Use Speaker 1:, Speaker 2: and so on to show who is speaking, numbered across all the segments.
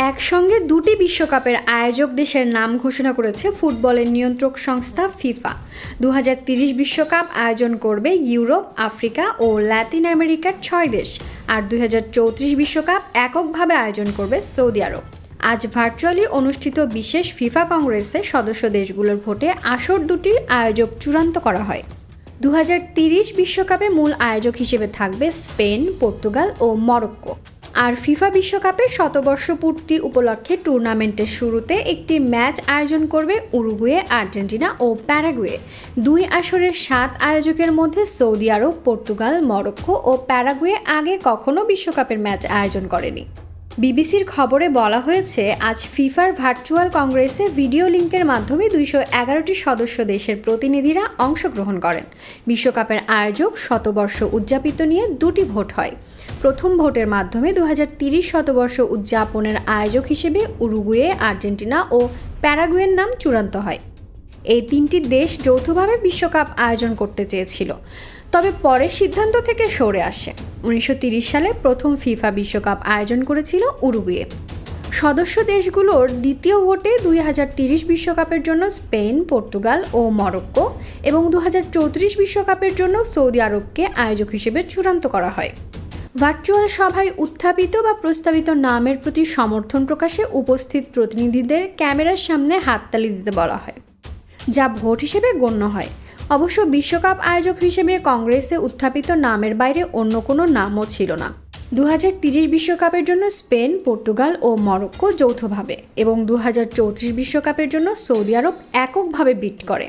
Speaker 1: একসঙ্গে দুটি বিশ্বকাপের আয়োজক দেশের নাম ঘোষণা করেছে ফুটবলের নিয়ন্ত্রক সংস্থা ফিফা। 2030 বিশ্বকাপ আয়োজন করবে ইউরোপ, আফ্রিকা ও ল্যাতিন আমেরিকার 6 দেশ, আর 2034 বিশ্বকাপ এককভাবে আয়োজন করবে সৌদি আরব। আজ ভার্চুয়ালি অনুষ্ঠিত বিশেষ ফিফা কংগ্রেসে সদস্য দেশগুলোর ভোটে আসর দুটির আয়োজক চূড়ান্ত করা হয়। 2030 বিশ্বকাপে মূল আয়োজক হিসেবে থাকবে স্পেন, পর্তুগাল ও মরক্কো। আর ফিফা বিশ্বকাপের শতবর্ষ পূর্তি উপলক্ষে টুর্নামেন্টের শুরুতে একটি ম্যাচ আয়োজন করবে উরুগুয়ে, আর্জেন্টিনা ও প্যারাগুয়ে। দুই আসরের 7 আয়োজকের মধ্যে সৌদি আরব, পর্তুগাল, মরক্কো ও প্যারাগুয়ে আগে কখনো বিশ্বকাপের ম্যাচ আয়োজন করেনি। বিবিসির খবরে বলা হয়েছে, আজ ফিফার ভার্চুয়াল কংগ্রেসে ভিডিও লিঙ্কের মাধ্যমে 211টি সদস্য দেশের প্রতিনিধিরা অংশগ্রহণ করেন। বিশ্বকাপের আয়োজক শতবর্ষ উদযাপিত নিয়ে দুটি ভোট হয়। প্রথম ভোটের মাধ্যমে 2030 শতবর্ষ উদযাপনের আয়োজক হিসেবে উরুগুয়ে, আর্জেন্টিনা ও প্যারাগুয়ের নাম চূড়ান্ত হয়। এই তিনটি দেশ যৌথভাবে বিশ্বকাপ আয়োজন করতে চেয়েছিল, তবে পরে সিদ্ধান্ত থেকে সরে আসে। 1930 সালে প্রথম ফিফা বিশ্বকাপ আয়োজন করেছিল উরুগুয়ে। সদস্য দেশগুলোর দ্বিতীয় ভোটে 2030 বিশ্বকাপের জন্য স্পেন, পর্তুগাল ও মরক্কো এবং 2034 বিশ্বকাপের জন্য সৌদি আরবকে আয়োজক হিসেবে চূড়ান্ত করা হয়। ভার্চুয়াল সভায় উত্থাপিত বা প্রস্তাবিত নামের প্রতি সমর্থন প্রকাশে উপস্থিত প্রতিনিধিদের ক্যামেরার সামনে হাততালি দিতে বলা হয়, যা ভোট হিসেবে গণ্য হয়। অবশ্য বিশ্বকাপ আয়োজক হিসেবে কংগ্রেসে উত্থাপিত নামের বাইরে অন্য কোনো নামও ছিল না। 2030 বিশ্বকাপের জন্য স্পেন, পর্তুগাল ও মরক্কো যৌথভাবে এবং 2034 বিশ্বকাপের জন্য সৌদি আরব এককভাবে বিড করে।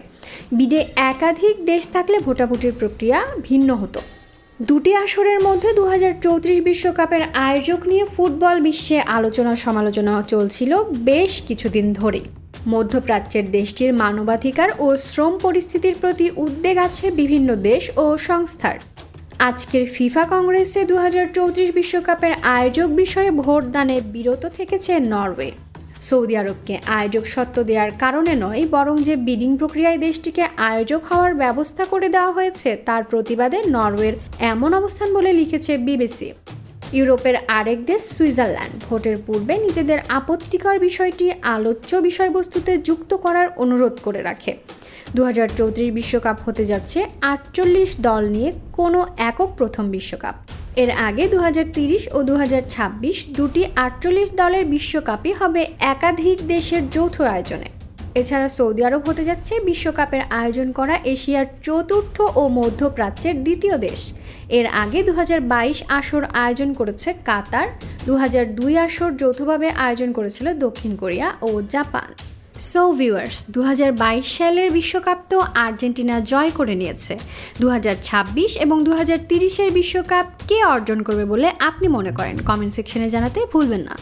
Speaker 1: বিডে একাধিক দেশ থাকলে ভোটাভুটির প্রক্রিয়া ভিন্ন হতো। দুটি আসরের মধ্যে 2034 বিশ্বকাপের আয়োজক নিয়ে ফুটবল বিশ্বে আলোচনা সমালোচনা চলছিল বেশ কিছুদিন ধরেই। মধ্যপ্রাচ্যের দেশটির মানবাধিকার ও শ্রম পরিস্থিতির প্রতি উদ্বেগ আছে বিভিন্ন দেশ ও সংস্থার। আজকের ফিফা কংগ্রেসে 2034 বিশ্বকাপের আয়োজক বিষয়ে ভোটদানে বিরত থেকেছে নরওয়ে। সৌদি আরবকে আয়োজক সত্ত্ব দেওয়ার কারণে নয়, বরং যে বিডিং প্রক্রিয়ায় দেশটিকে আয়োজক হওয়ার ব্যবস্থা করে দেওয়া হয়েছে তার প্রতিবাদে নরওয়ের এমন অবস্থান বলে লিখেছে বিবিসি। ইউরোপের আরেক দেশ সুইজারল্যান্ড ভোটের পূর্বে নিজেদের আপত্তিকর বিষয়টি আলোচ্য বিষয়বস্তুতে যুক্ত করার অনুরোধ করে রাখে। 2034 বিশ্বকাপ হতে যাচ্ছে 48 দল নিয়ে কোনো একক প্রথম বিশ্বকাপ। এর আগে 2030 ও 2026 দুটি 48 দলের বিশ্বকাপই হবে একাধিক দেশের যৌথ আয়োজনে। এছাড়া সৌদি আরব হতে যাচ্ছে বিশ্বকাপের আয়োজন করা এশিয়ার চতুর্থ ও মধ্যপ্রাচ্যের দ্বিতীয় দেশ। এর আগে 2022 আসর আয়োজন করেছে কাতার, 2002 আসর যৌথভাবে আয়োজন করেছিল দক্ষিণ কোরিয়া ও জাপান। সো ভিউয়ার্স, 2022 সালের বিশ্বকাপ তো আর্জেন্টিনা জয় করে নিয়েছে। 2026 এবং 2030-এর বিশ্বকাপ কে অর্জন করবে বলে আপনি মনে করেন? কমেন্ট সেকশনে জানাতে ভুলবেন না।